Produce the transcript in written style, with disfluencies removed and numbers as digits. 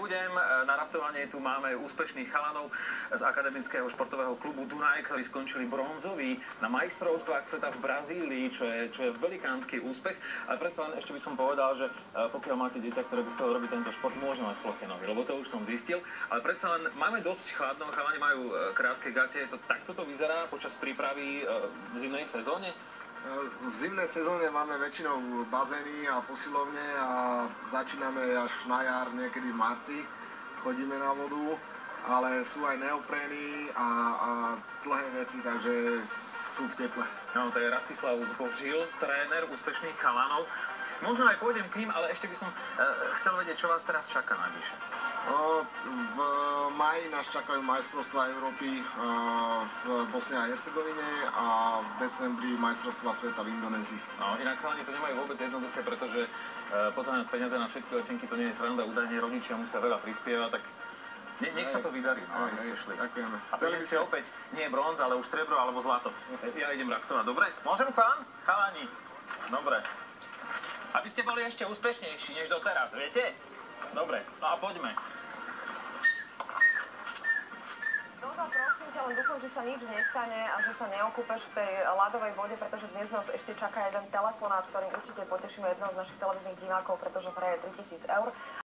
nebudem. Na raftovanie tu máme úspešných chalanov z akademického športového klubu Dunaj, ktorí skončili bronzoví na majstrovstvách sveta v Brazílii, čo je velikánsky úspech. Ale predsa len ešte by som povedal, že pokiaľ máte dieťa, ktoré by chcelo robiť tento šport, môže mať ploché nohy, lebo to už som zistil. Ale predsa len máme dosť chladno, chalani majú krátke gate. Takto to vyzerá počas prípravy v zimnej sezóne? V zimnej sezóne máme väčšinou bazény a posilovne a začíname až na jar, niekedy v marci. Chodíme na vodu, ale sú aj neoprény a dlhé veci, takže sú v teple. No, to je Rastislav Zbožil, tréner úspešných chalanov. Možno aj pôjdem k ním, ale ešte by som chcel vedieť, čo vás teraz čaká najbližšie. V máji nás čakajú majstrovstvá Európy v Bosne a Hercegovine a v decembri majstrovstvá sveta v Indonézii. No, inak chalani to nemajú vôbec jednoduché, pretože pozerať peniaze na všetky letenky to nie je sranda, údajne rodičia musia veľa prispievať, tak nech sa to vydarí. No, Ďakujeme. A prídete opäť nie bronz, ale už striebro alebo zlato. Ja idem raftovať, dobre? Môžem, pán? Chalani? Dobre. Aby ste boli ešte úspešnejší než doteraz, viete? Dobre, no a poďme. Prosím ťa, len dúfam, že sa nič nestane a že sa neokúpeš v tej ľadovej vode, pretože dnes nás ešte čaká jeden telefonát, ktorým určite potešíme jedného z našich televíznych divákov, pretože hraje 3000 eur.